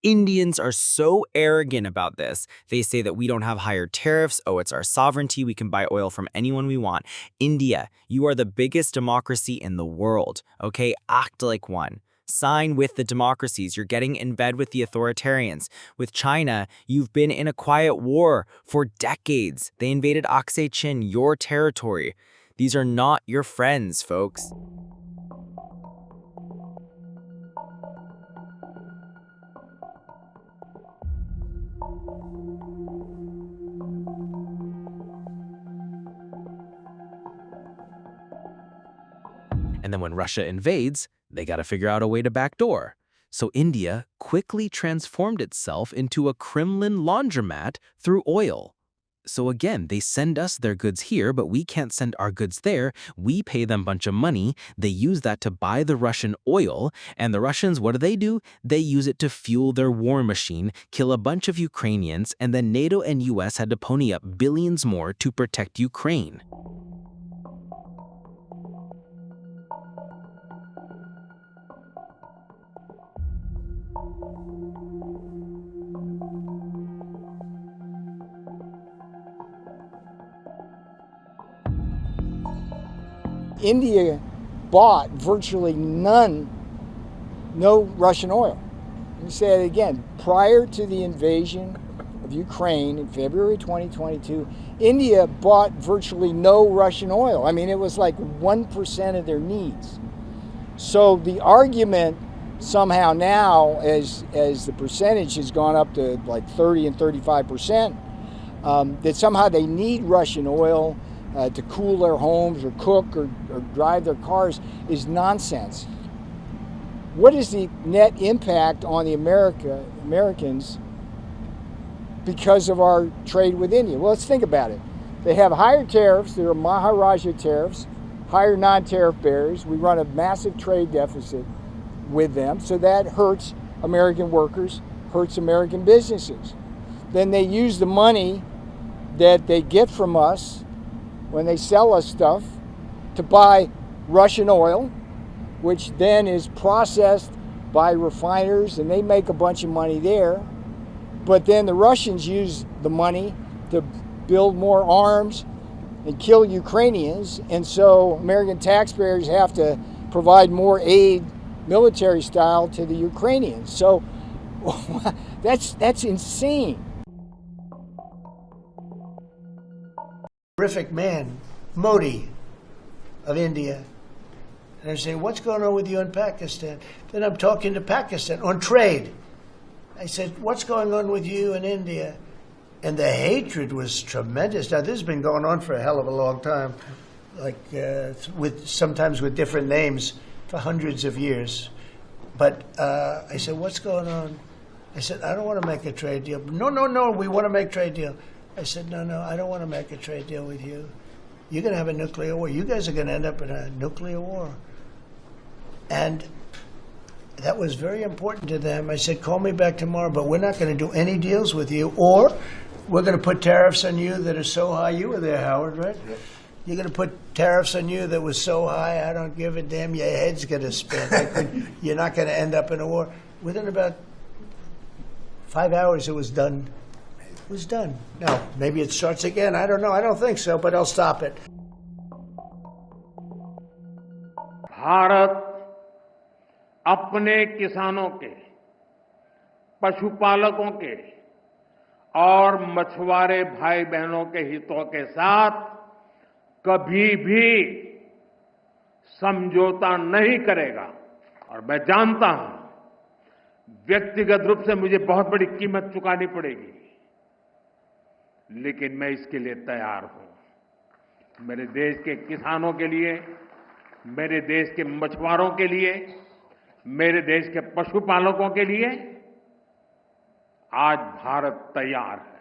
Indians are so arrogant about this. They say that we don't have higher tariffs. Oh, it's our sovereignty. We can buy oil from anyone we want. India, you are the biggest democracy in the world. Okay, act like one. Sign with the democracies. You're getting in bed with the authoritarians. With China, you've been in a quiet war for decades. They invaded Aksai Chin, your territory. These are not your friends, folks. And then when Russia invades, they got to figure out a way to backdoor. So India quickly transformed itself into a Kremlin laundromat through oil. So again, they send us their goods here, but we can't send our goods there. We pay them a bunch of money. They use that to buy the Russian oil. And the Russians, what do? They use it to fuel their war machine, kill a bunch of Ukrainians, and then NATO and US had to pony up billions more to protect Ukraine. India bought virtually no Russian oil. Let me say it again. Prior to the invasion of Ukraine in February 2022, India bought virtually no Russian oil. I mean, it was like 1% of their needs. So the argument somehow now, as the percentage has gone up to like 30 and 35%, that somehow they need Russian oil to cool their homes or cook or drive their cars is nonsense. What is the net impact on the Americans because of our trade with India? Well, let's think about it. They have higher tariffs. There are Maharaja tariffs, higher non-tariff barriers. We run a massive trade deficit with them, so that hurts American workers, hurts American businesses. Then they use the money that they get from us when they sell us stuff to buy Russian oil, which then is processed by refiners and they make a bunch of money there. But then the Russians use the money to build more arms and kill Ukrainians, and so American taxpayers have to provide more aid, military style, to the Ukrainians. So that's insane. Terrific man, Modi of India. And I say, what's going on with you in Pakistan? Then I'm talking to Pakistan on trade. I said, what's going on with you in India? And the hatred was tremendous. Now, this has been going on for a hell of a long time, like sometimes with different names for hundreds of years. But I said, what's going on? I said, I don't want to make a trade deal. No, we want to make a trade deal. I said, no, I don't want to make a trade deal with you. You're going to have a nuclear war. You guys are going to end up in a nuclear war. And that was very important to them. I said, call me back tomorrow, but we're not going to do any deals with you, or we're going to put tariffs on you that are so high. You were there, Howard, right? Yep. You're going to put tariffs on you that was so high, I don't give a damn. Your head's going to spin. You're not going to end up in a war. Within about 5 hours, it was done. It was done. Now, maybe it starts again. I don't know. I don't think so, but I'll stop it. Bharat अपने किसानों के, पशुपालकों के और मछुआरे भाई बहनों के हितों के साथ कभी भी समझौता नहीं करेगा। और मैं जानता हूं व्यक्तिगत रूप से मुझे बहुत बड़ी कीमत चुकानी पड़ेगी, लेकिन मैं इसके लिए तैयार हूं। मेरे देश के किसानों के लिए, मेरे देश के मछुआरों के लिए, मेरे देश के पशुपालकों के लिए आज भारत तैयार है।